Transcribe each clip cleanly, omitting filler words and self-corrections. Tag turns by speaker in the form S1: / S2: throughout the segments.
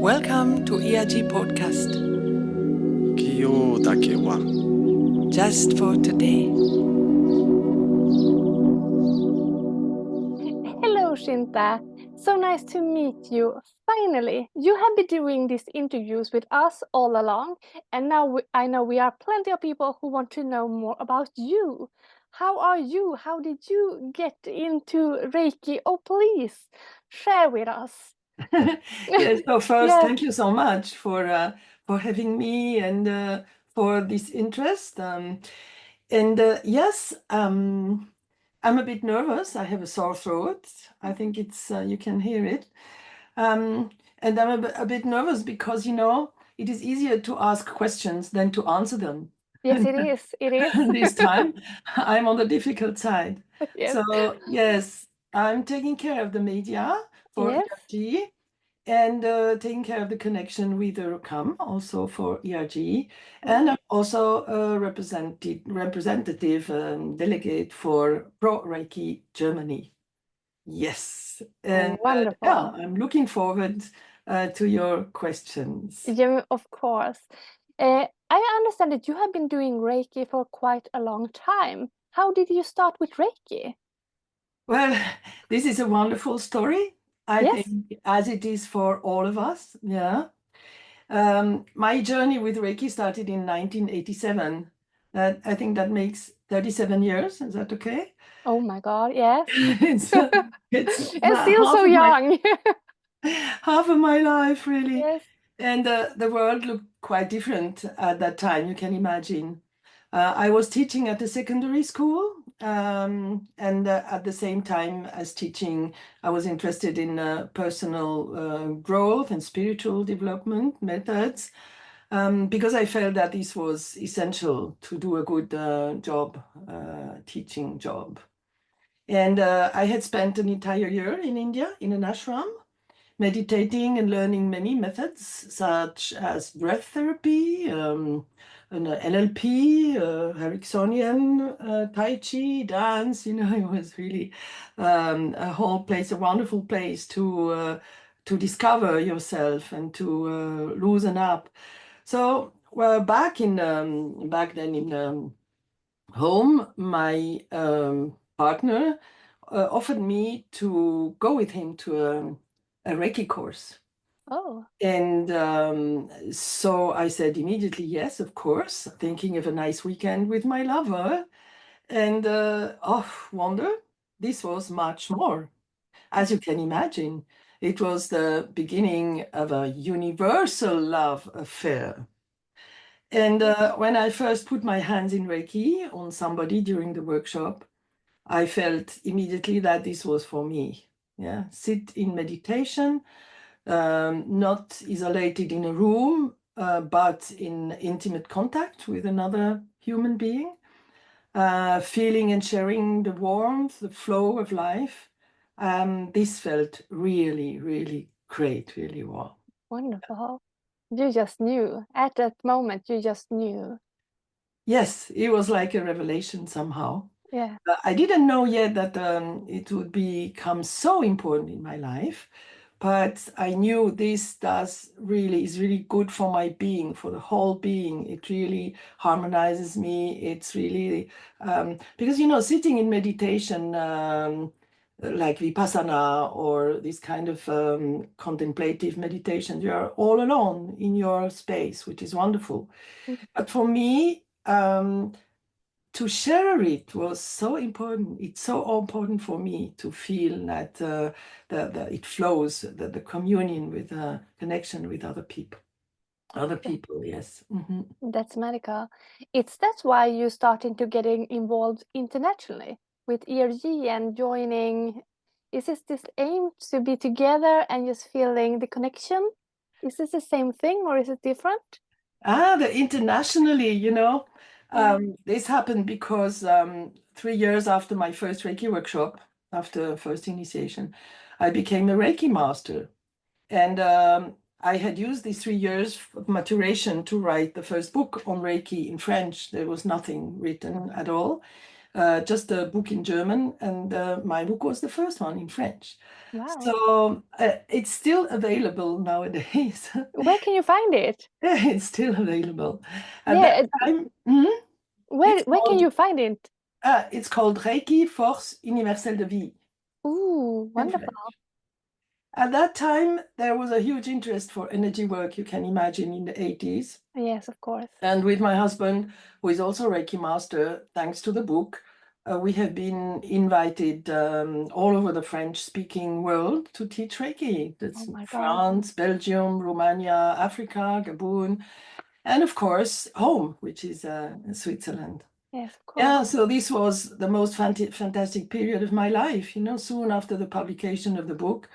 S1: Welcome to ERG Podcast.
S2: Kyo dake wa.
S1: Just for today.
S3: Hello, Chinta. So nice to meet you. Finally, you have been doing these interviews with us all along, and now I know we are plenty of people who want to know more about you. How are you? How did you get into Reiki? Oh, please share with us.
S4: Yes, so first,
S3: Yes.
S4: thank you so much for having me and for this interest. Yes, I'm a bit nervous. I have a sore throat. I think it's you can hear it. And I'm a bit nervous because, it is easier to ask questions than to answer them.
S3: Yes, it is. It is.
S4: This time, I'm on the difficult side.
S3: Yes.
S4: So, yes, I'm taking care of the media for
S3: Yes.
S4: ERG and taking care of the connection with the ROCAM, also for ERG. And I'm also a representative delegate for Pro Reiki Germany. Yes. And
S3: Wonderful.
S4: yeah, I'm looking forward to your questions.
S3: Yeah, of course. I understand that you have been doing Reiki for quite a long time. How did you start with Reiki?
S4: Well, this is a wonderful story, I
S3: Yes.
S4: think, as it is for all of us. Yeah. My journey with Reiki started in 1987. I think that makes 37 years. Is that okay?
S3: Oh my God, yes.
S4: It's
S3: And still so young.
S4: half of my life, really.
S3: Yes.
S4: And the world looked quite different at that time, you can imagine. I was teaching at a secondary school, and at the same time as teaching, I was interested in personal growth and spiritual development methods, because I felt that this was essential to do a good teaching job. And I had spent an entire year in India in an ashram, meditating and learning many methods such as breath therapy, an NLP, Ericksonian, Tai Chi, dance. It was really a whole place, a wonderful place to discover yourself and to loosen up. So, well, back then in home, my partner offered me to go with him to a Reiki course.
S3: Oh.
S4: And so I said immediately, yes, of course, thinking of a nice weekend with my lover. And wonder, this was much more. As you can imagine, it was the beginning of a universal love affair. And when I first put my hands in Reiki on somebody during the workshop, I felt immediately that this was for me. Yeah, sit in meditation, not isolated in a room, but in intimate contact with another human being, feeling and sharing the warmth, the flow of life. This felt really, really great, really well.
S3: Wonderful. You just knew. At that moment, you just knew.
S4: Yes, it was like a revelation somehow.
S3: Yeah.
S4: I didn't know yet that it would become so important in my life, but I knew this is really good for my being, for the whole being. It really harmonizes me. It's really because sitting in meditation, like Vipassana or this kind of contemplative meditation, you are all alone in your space, which is wonderful. But for me, to share it was so important. It's so important for me to feel that it flows, the communion with connection with other people. Yes. Mm-hmm.
S3: That's medical. That's why you're starting to getting involved internationally with ERG and joining. Is this aim to be together and just feeling the connection? Is this the same thing or is it different?
S4: Internationally, this happened because 3 years after my first Reiki workshop, after first initiation, I became a Reiki master. And I had used these 3 years of maturation to write the first book on Reiki in French. There was nothing written at all. just a book in German, and my book was the first one in French.
S3: Wow.
S4: So it's still available nowadays.
S3: Where can you find it?
S4: It's still available. At
S3: Yeah,
S4: that time,
S3: where can you find it?
S4: it's called Reiki Force Universelle de Vie
S3: Ooh,
S4: in
S3: wonderful.
S4: French. At that time, there was a huge interest for energy work, you can imagine, in the 80s.
S3: Yes, of course.
S4: And with my husband, who is also Reiki master, thanks to the book, we have been invited all over the French-speaking world to teach Reiki. That's
S3: Oh my God.
S4: France, Belgium, Romania, Africa, Gabon, and of course, home, which is Switzerland.
S3: Yes, of course.
S4: Yeah, so this was the most fantastic period of my life. Soon after the publication of the book,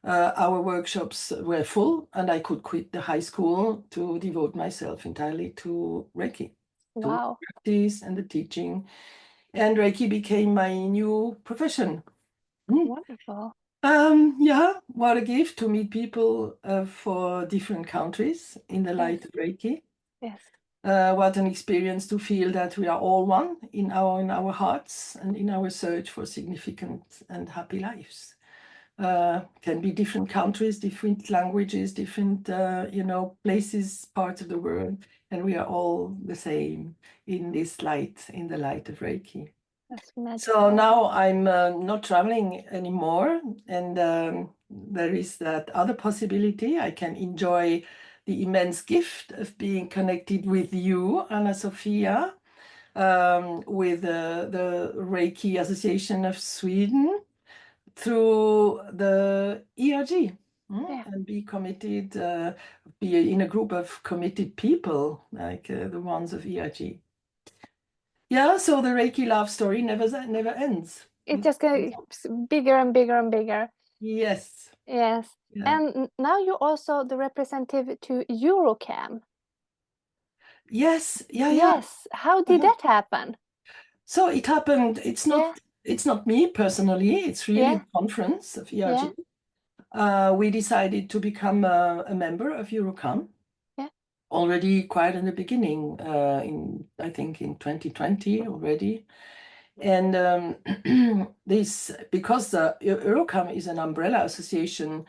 S4: our workshops were full, and I could quit the high school to devote myself entirely to Reiki, to
S3: Wow.
S4: practice and the teaching. And Reiki became my new profession.
S3: Wonderful.
S4: Yeah, what a gift to meet people for different countries in the light of Reiki.
S3: Yes.
S4: What an experience to feel that we are all one in our hearts and in our search for significant and happy lives. Can be different countries, different languages, different places, parts of the world, and we are all the same in this light, in the light of Reiki.
S3: That's magical.
S4: So now I'm not traveling anymore, and there is that other possibility. I can enjoy the immense gift of being connected with you, Anna-Sofia, with the Reiki Association of Sweden through the ERG, and be committed, be in a group of committed people like the ones of ERG. Yeah, so the Reiki love story never ends.
S3: It just gets bigger and bigger and bigger.
S4: Yes.
S3: Yes.
S4: Yeah.
S3: And now you're also the representative to Eurocam.
S4: Yes. Yeah.
S3: Yes. How did that happen?
S4: So it happened. It's not me personally. It's really the conference of ERG. We decided to become a member of Eurocam. Already quite in the beginning, I think in 2020 already. And this, because the Eurocam is an umbrella association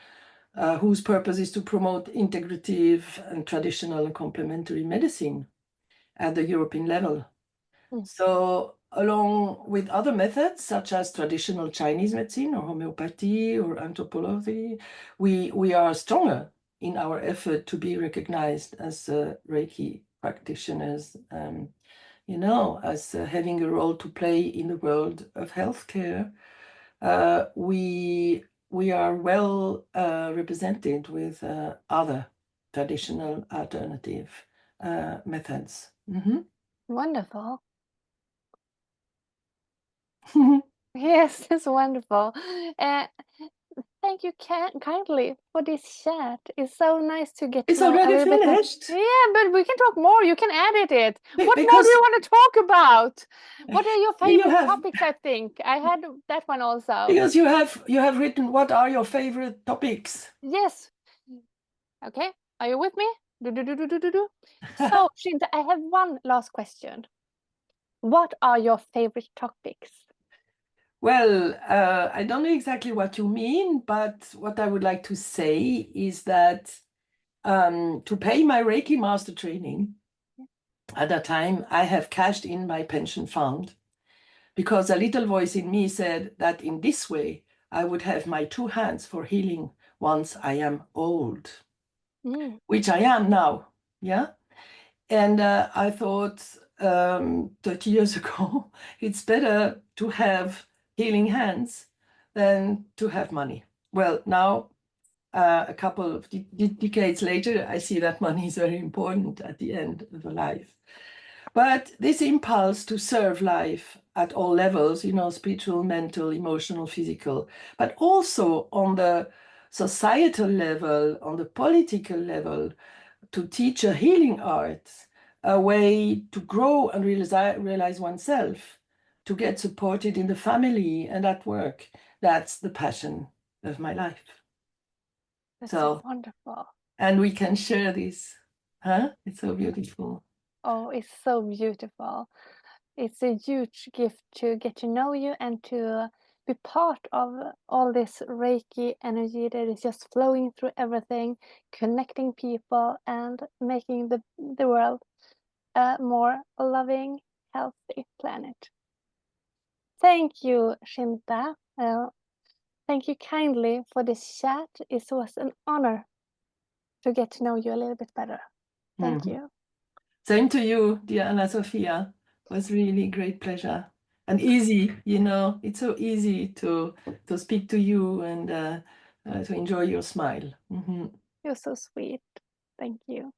S4: whose purpose is to promote integrative and traditional and complementary medicine at the European level. So along with other methods such as traditional Chinese medicine or homeopathy or anthropology, we are stronger in our effort to be recognized as Reiki practitioners, as having a role to play in the world of healthcare. We are well represented with other traditional alternative methods.
S3: Wonderful. Yes, it's wonderful. Thank you kindly for this chat. It's so nice to get to
S4: It's
S3: know
S4: already
S3: a little bit more.
S4: finished.
S3: Yeah, but we can talk more. You can edit it. What more
S4: Because
S3: do you want to talk about? What are your
S4: you
S3: favorite
S4: have-
S3: topics? I think I had that one also.
S4: because you have written, what are your favorite topics?
S3: Yes. Okay. Are you with me? Do. So, Chinta, I have one last question. What are your favorite topics?
S4: Well, I don't know exactly what you mean, but what I would like to say is that to pay my Reiki master training, at that time, I have cashed in my pension fund because a little voice in me said that in this way, I would have my two hands for healing once I am old, which I am now. Yeah. And I thought 30 years ago, it's better to have healing hands than to have money. Well, now, a couple of decades later, I see that money is very important at the end of a life. But this impulse to serve life at all levels, spiritual, mental, emotional, physical, but also on the societal level, on the political level, to teach a healing art, a way to grow and realize oneself, to get supported in the family and at work. That's the passion of my life.
S3: That's so wonderful.
S4: And we can share this. It's so beautiful.
S3: Oh, it's so beautiful. it's a huge gift to get to know you and to be part of all this Reiki energy that is just flowing through everything, connecting people and making the world a more loving, healthy planet. Thank you, Chinta. Thank you kindly for this chat. It was an honor to get to know you a little bit better. Thank you.
S4: Same to you, dear Anna-Sofia. It was really great pleasure. And easy, it's so easy to speak to you and to enjoy your smile.
S3: You're so sweet. Thank you.